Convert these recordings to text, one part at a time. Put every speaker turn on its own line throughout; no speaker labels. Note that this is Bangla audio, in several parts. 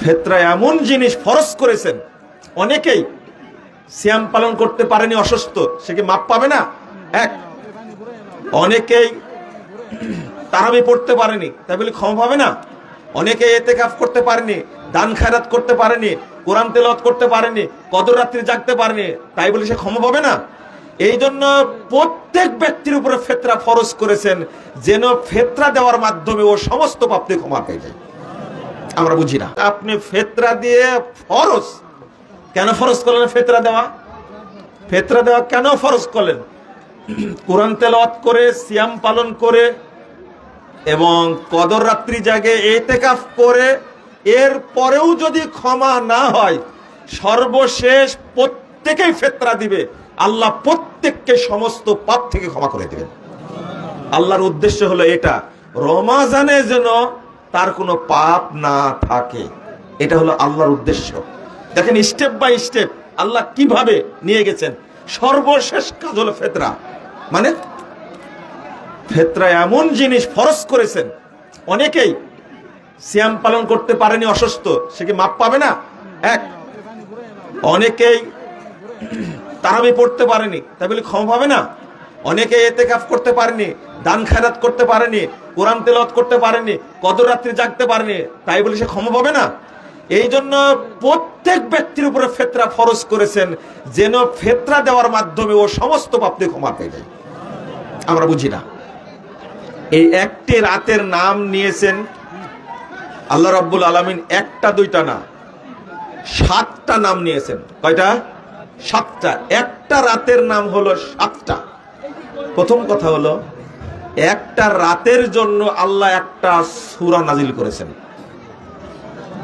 ফিতরা এমন জিনিস ফরজ করেছেন, অনেকেই সিয়াম পালন করতে পারেনি, অসুস্থ, সে কি মাপ পাবে না? এক, অনেকেই তারাবি পড়তে পারেনি, তাই বলে ক্ষমা পাবে না? অনেকে ইতিকাফ করতে পারেনি, দান খায়রাত করতে পারেনি, কোরআন তেলাওয়াত করতে পারেনি, কদর রাত্রি জাগতে পারেনি, তাই বলে সে ক্ষমা পাবে না? এই জন্য প্রত্যেক ব্যক্তির উপরে ফিতরা ফরজ করেছেন, যেন ফিতরা দেওয়ার মাধ্যমে ও সমস্ত পাপ থেকে ক্ষমা পেয়ে যায়। আমরা বুঝি না, আপনি ফিতরা দিয়ে ফরজ কেন ফরজ করলেন? ফিতরা দেওয়া কেন ফরজ করলেন? কোরআন তেলাওয়াত করে, সিয়াম পালন করে এবং কদর রাত্রি জাগে ইতিকাফ করে এর পরেও যদি ক্ষমা না হয়, সর্বশেষ প্রত্যেকেই ফিতরা দিবে, আল্লাহ প্রত্যেককে সমস্ত পাপ থেকে ক্ষমা করে দিবেন। আল্লাহর উদ্দেশ্য হলো এটা, রমাজানে যেন তার কোনো পাপ না থাকে, এটা হলো আল্লাহর উদ্দেশ্য। দেখেন স্টেপ বাই স্টেপ আল্লাহ কিভাবে নিয়ে গেছেন। সর্বশেষ কাজ হলো ফিতরা, মানে ফিতরা এমন জিনিস ফরজ করেছেন, অনেকেই সিয়াম পালন করতে পারেনি, অসুস্থ, সে কি মাপ পাবে না? এক, অনেকেই তারাবি পড়তে পারেনি, তাই বলে ক্ষমা পাবে না? অনেকে ইতিকাফ করতে পারেনি, দান খায়রাত করতে পারেনি, কোরআন তেলাওয়াত করতে পারেনি, কদর রাত্রি জাগতে পারেনি, তাই বলে সে ক্ষমা পাবে না? এই জন্য প্রত্যেক ব্যক্তির উপরে ফিতরা ফরজ করেছেন, যেন ফিতরা দেওয়ার মাধ্যমে ও সমস্ত পাপ থেকে ক্ষমা পেয়ে যায়। আমরা বুঝি না, এই একটি রাতের নাম নিয়েছেন আল্লাহ রাব্বুল আলামিন, একটা দুইটা না, 7টা নাম নিয়েছেন। কয়টা? 7টা। একটা রাতের নাম হলো 7টা। প্রথম কথা হলো, একটা রাতের জন্য আল্লাহ একটা সূরা নাজিল করেছেন।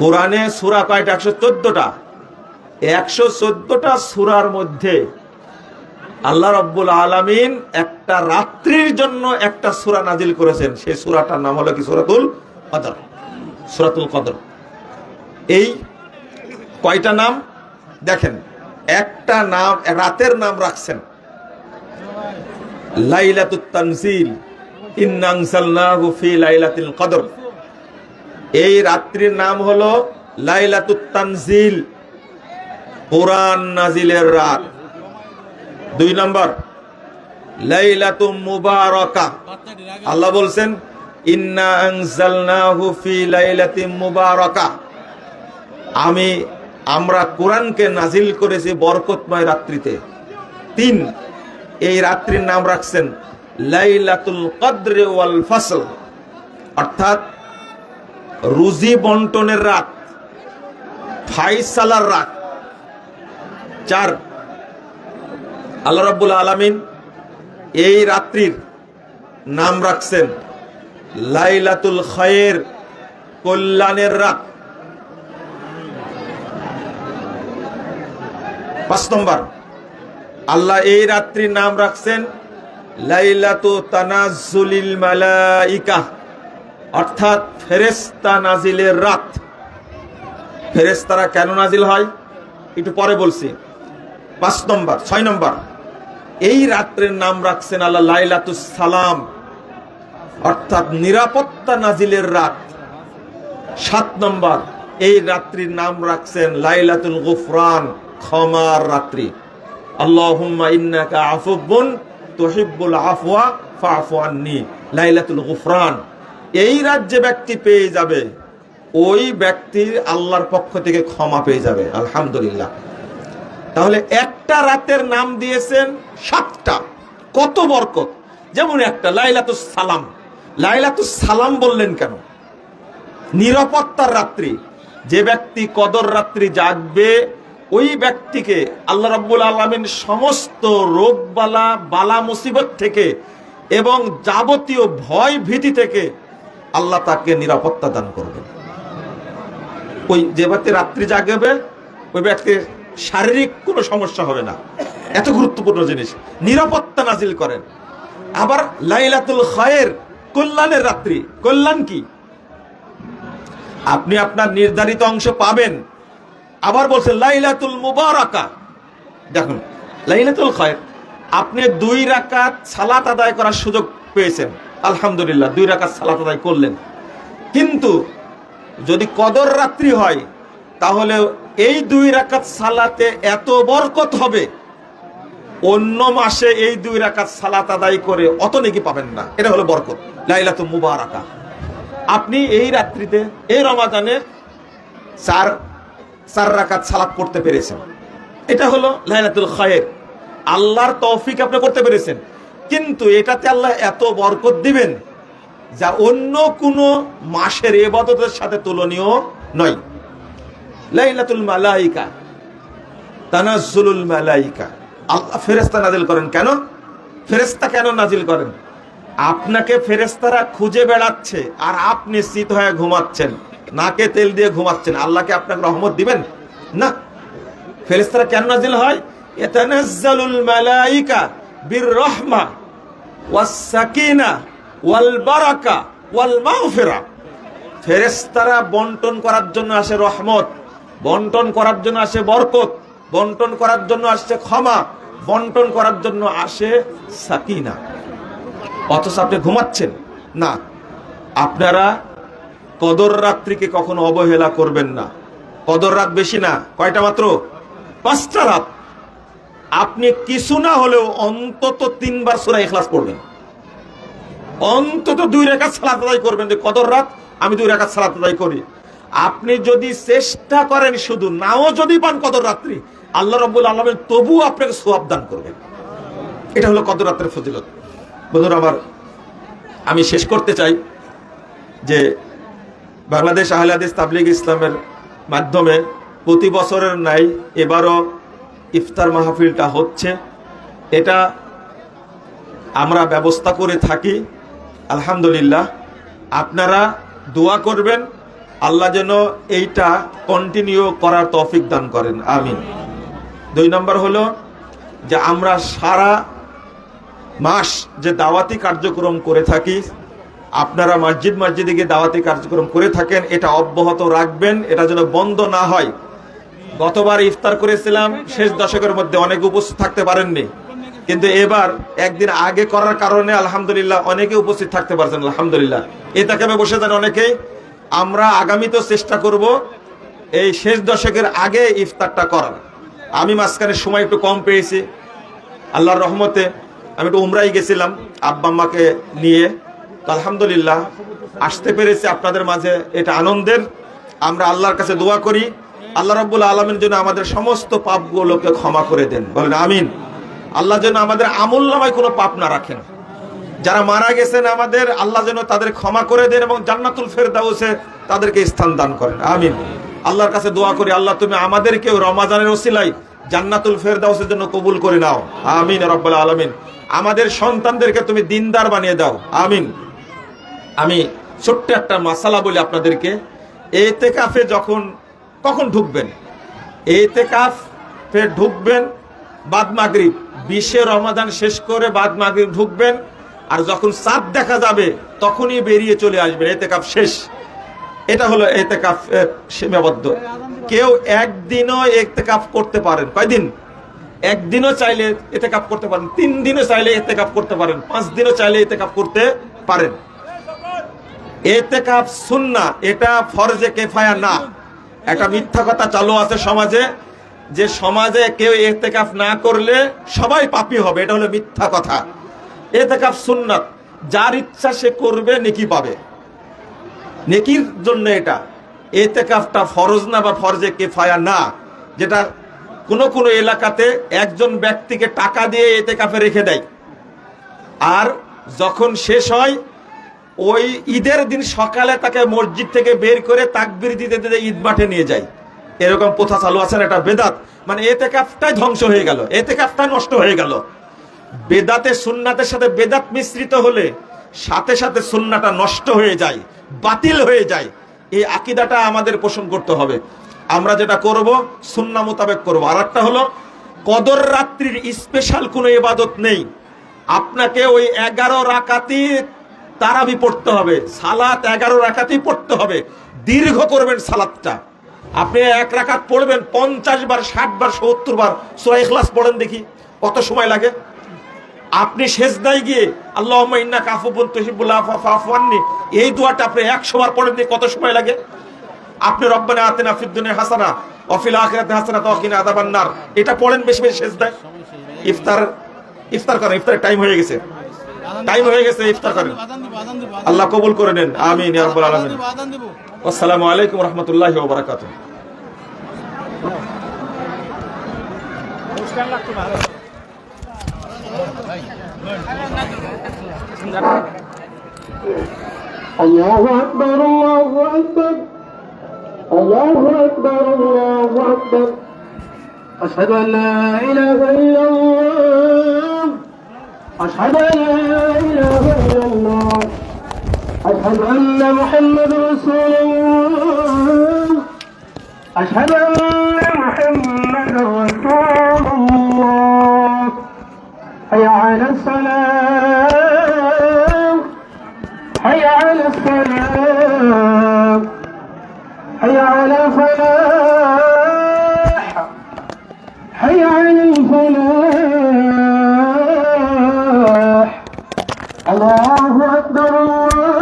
কোরআনে সূরা কয়টা? 114টা। 114টা সূরার মধ্যে আল্লাহ রাব্বুল আলামিন একটা রাত্রির জন্য একটা সূরা নাজিল করেছেন। সেই সূরাটার নাম হলো কি? সূরাতুল কদর। সূরাতুল কদর। এই কয়টা নাম দেখেন, একটা নাম, রাতের নাম রাখছেন লাইলাতুত তানজিল, ইন্না আনজালনাহু ফি লাইলাতিল কদর। এই রাত্রির নাম হলো লাইলাতুত তানজিল, কোরআন নাজিলের রাত। 2 নম্বর লাইলাতুম মুবারাকা, আল্লাহ বলছেন ইন্না আনজালনাহু ফি লাইলাতিম মুবারাকা, আমরা কোরআনকে নাজিল করেছি বরকতময় রাত্রিতে। 3, এই রাত্রির নাম রাখছেন লাইলাতুল কদর ওয়াল ফাসল, অর্থাৎ রুজি বন্টনের রাত, ফায়সালার রাত। 4, আল্লাহ রাব্বুল আলামিন এই রাত্রির নাম রাখছেন লাইলাতুল খায়র, কল্যাণের রাত। 5 নম্বর, আল্লাহ এই রাত্রির নাম রাখছেন লাইলাতু তানাজ্জুলিল মালাইকা, অর্থাৎ ফেরেশতা নাজিলের রাত। ফেরেশতারা কেন নাজিল হয় একটু পরে বলছি। 5 নম্বর। 6 নম্বর, এই রাত্রের নাম রাখছেন আল্লাহ লাইলাতুস সালাম, অর্থাৎ নিরাপত্তা নাজিলের রাত। 7 নম্বর, এই রাত্রির নাম রাখছেন লাইলাতুল গুফরান, ক্ষমার রাত্রি। আল্লাহুম্মা ইন্নাকা আফুবুন তুহিব্বুল আফওয়া ফাফু আন্নি, লাইলাতুল গুফরান। এই রাত যে ব্যক্তি পেয়ে যাবে, ওই ব্যক্তির আল্লাহর পক্ষ থেকে ক্ষমা পেয়ে যাবে। আলহামদুলিল্লাহ। তাহলে একটা রাতের নাম দিয়েছেন 7টা, কত বরকত। যেমন একটা লাইলাতুস সালাম, লাইলাতুস সালাম বললেন কেন? নিরাপত্তার রাত্রি। যে ব্যক্তি কদর রাত্রি জাগবে, ওই ব্যক্তিকে আল্লাহ রাব্বুল আলামিন সমস্ত রোগ বালা মুসিবত থেকে এবং যাবতীয় ভয় ভীতি থেকে আল্লাহ তাকে নিরাপত্তা দান করবেন। ওই যে ব্যক্তি রাত্রি জাগবে, ওই ব্যক্তির শারীরিক কোনো সমস্যা হবে না। এত গুরুত্বপূর্ণ জিনিস, নিরাপত্তা নাজিল করেন। আবার লাইলাতুল খায়র, কল্যাণের রাত্রি। কল্যাণ কি? আপনি আপনার নির্ধারিত অংশ পাবেন। আবার বলছেন লাইলাতুল মুবারাকা। দেখুন, লাইলাতুল খায়র, আপনি 2 রাকাত সালাত আদায় করার সুযোগ পেয়েছেন, আলহামদুলিল্লাহ, 2 রাকাত সালাত আদায় করলেন। কিন্তু যদি কদর রাত্রি হয়, তাহলে এই 2 রাকাত সালাতে এত বরকত হবে, অন্য মাসে এই 2 রাকাত সালাত আদায় করে অত নেকি পাবেন না। এটা হলো বরকত, লাইলাতুল মুবারাকা। আপনি এই রাত্রিতে, এই রমাদানে 4 রাকাত সালাত পড়তে পেরেছেন, এটা হলো লাইলাতুল খায়র, আল্লাহর তৌফিক আপনি করতে পেরেছেন। কিন্তু এটাতে আল্লাহ এত বরকত দিবেন যা অন্য কোন মাসের ইবাদতের সাথে তুলনীয় নয়। লাইলাতুল মালাইকা, তানাজ্জুলুল মালাইকা, আল্লাহ ফেরেশতা নাজিল করেন। কেন ফেরেশতা কেন নাজিল করেন? আপনাকে ফেরেশতারা খুঁজে বেড়াচ্ছে আর আপনি শীত হয়ে ঘুমাচ্ছেন, নাকে তেল দিয়ে ঘুমাচ্ছেন, আল্লাহকে আপনাকে রহমত দিবেন না? ফেরেশতারা কেন নাজিল হয়? ইয়াতানাজ্জালুল মালাইকা বির রাহমা ওয়াস সাকিনা ওয়াল বারাকা ওয়াল মাগফিরা। ফেরেশতারা বন্টন করার জন্য আসে রহমত, বন্টন করার জন্য আসে বরকত, বন্টন করার জন্য আসে ক্ষমা, বন্টন করার জন্য আসে সাকিনা। অথচ আপনি ঘুমাচ্ছেন না। আপনারা কদর রাত্রিকে কখনো অবহেলা করবেন না। কদর রাত বেশি না, কয়টা মাত্র? 5টা রাত। আপনি কিছু না হলেও অন্তত 3 বার সূরা ইখলাস পড়বেন, অন্তত 2 রাকাত সালাত আদায় করবেন। যে কদর রাত আমি 2 রাকাত সালাত আদায় করি। আপনি যদি চেষ্টা করেন, শুধু নাও যদি পান কদর রাত্রি, আল্লাহ রাব্বুল আলামিন তবু আপনাকে সওয়াব দান করবেন। এটা হলো কদর রাতের ফজিলত। বন্ধুরা আমার, আমি শেষ করতে চাই যে বাংলাদেশ আহলে হাদিস তাবলীগ ইসলামের মাধ্যমে প্রতি বছরের ন্যায় এবারও ইফতার মাহফিলটা হচ্ছে। এটা আমরা ব্যবস্থা করে থাকি, আলহামদুলিল্লাহ। আপনারা দোয়া করবেন আল্লাহ যেন এইটা কন্টিনিউ করার তৌফিক দান করেন, আমিন। 2 নম্বর হলো যে আমরা সারা মাস যে দাওয়াতি কার্যক্রম করে থাকি, আপনারা মসজিদে গিয়ে দাওয়াতি কার্যক্রম করে থাকেন, এটা অব্যাহত রাখবেন, এটা যেন বন্ধ না হয়। গতবার ইফতার করেছিলাম, শেষ দশকের মধ্যে অনেক উপস্থিত থাকতে পারেননি, কিন্তু এবার একদিন আগে করার কারণে আলহামদুলিল্লাহ অনেকে উপস্থিত থাকতে পারছেন, আলহামদুলিল্লাহ। এটাকে বসে যান অনেকেই। আমরা আগামীতেও চেষ্টা করব এই শেষ দশকের আগে ইফতারটা করার। আমি মাঝখানে সময় একটু কম পেয়েছি, আল্লাহর রহমতে। আমি একটু উমরাই গেছিলাম আব্বা আম্মাকে নিয়ে, তো আলহামদুলিল্লাহ আসতে পেরেছি আপনাদের মাঝে, এটা আনন্দের। আমরা আল্লাহর কাছে দোয়া করি আল্লাহ রাব্বুল আলামিন যেন আমাদের সমস্ত পাপগুলোকে ক্ষমা করে দেন, বলেন আমিন। আল্লাহ যেন আমাদের আমলনামায় কোনো পাপ না রাখেন। যারা মারা গেছেন আমাদের, আল্লাহ যেন তাদের ক্ষমা করে দেন এবং জান্নাতুল ফেরদাউসে তাদেরকে স্থান দান করেন, আমিন। আল্লাহর কাছে দোয়া করি আল্লাহ তুমি আমাদেরকেও রমাদানের ওসিলায় জান্নাতুল ফেরদাউসের জন্য কবুল করে নাও, আমিন রব্বুল আলামিন। আমাদের সন্তানদেরকে তুমি দিনদার বানিয়ে দাও, আমিন। আমি ছোট্ট একটা মাসালা বলি আপনাদেরকে। ইতিকাফে কখন ঢুকবেন? ইতিকাফে ঢুকবেন বাদ মাগরিব, 20 রমাদান শেষ করে বাদ মাগরিব ঢুকবেন। আর যখন চাঁদ দেখা যাবে তখনই বেরিয়ে চলে আসবেন, ইতিকাফ শেষ। এটা হলো ইতিকাফ সীমাবদ্ধ। কেউ একদিনও ইতিকাফ করতে পারেন, কয়দিন? একদিনও চাইলে ইতিকাফ করতে পারেন, 3 দিনও চাইলে ইতিকাফ করতে পারেন, 5 দিনও চাইলে ইতিকাফ করতে পারেন। ইতিকাফ সুন্নাহ, এটা ফরজে কিফায়া না। একটা মিথ্যা কথা চালু আছে সমাজে, যে সমাজে কেউ ইতিকাফ না করলে সবাই পাপী হবে, এটা হলো মিথ্যা কথা। ইতিকাফ সুন্নাত, যার ইচ্ছা সে করবে, নেকি পাবে, নেকির জন্য এটা। ইতিকাফটা ফরজ না বা ফরজে কিফায়া না, যেটা কোন এলাকাতে একজন ব্যক্তিকে টাকা দিয়ে ইতিকাফে রেখে দেয়, আর যখন শেষ হয় ওই ঈদের দিন সকালে তাকে মসজিদ থেকে বের করে তাকবীর দিতে দিতে ঈদ মাঠে নিয়ে যায়। এরকম প্রথা চালু আছে, এটা বেদাত। মানে ইতিকাফটাই ধ্বংস হয়ে গেল, ইতিকাফটাই নষ্ট হয়ে গেল। বেদাতে সুন্নাতের সাথে বেদাত মিশ্রিত হলে সাথে সাথে সুন্নাহটা নষ্ট হয়ে যায়, বাতিল হয়ে যায়। এই আকীদাটা আমাদের পোষণ করতে হবে। আমরা যেটা করব সুন্নাহ মোতাবেক করব। আর একটা হলো কদর রাত্রির স্পেশাল কোনো ইবাদত নেই। আপনাকে ওই 11 রাকাতই তারাবি পড়তে হবে, সালাত 11 রাকাতই পড়তে হবে। দীর্ঘ করবেন সালাতটা। আপনি 1 রাকাত পড়বেন 50 বার, 60 বার, 70 বার সূরা ইখলাস পড়েন দেখি কত সময় লাগে। আপনি সেজদায় গিয়ে আল্লাহুম্মা ইন্নাকা আফুবুন তুহিব্বুল আফওয়া ফাফু আন্নি, এই দোয়াটা আপনি 100 বার পড়েন দেখি কত সময় লাগে। আপনি রব্বানা আতিনা ফিদ দুনিয়া হাসানা ওয়া ফিল আখিরাতি হাসানা ওয়া কিনা আযাবান নার এটা পড়েন বেশি বেশি সেজদায়। ইফতার করেন, ইফতারের টাইম হয়ে গেছে, ইফতার করেন। আল্লাহ কবুল করে নেন, আমিন ইয়া রাব্বাল আলামিন। আসসালামু আলাইকুম ওয়া রাহমাতুল্লাহি ওয়া বারাকাতুহু।
الله أكبر الله أكبر الله أكبر الله أكبر أشهد أن لا إله إلا الله أشهد أن لا إله إلا الله أشهد أن محمد رسول الله أشهد أن محمد رسول الله حي على الصلاة حي على الصلاة حي على الفلاح حي على الفلاح الله أكبر الله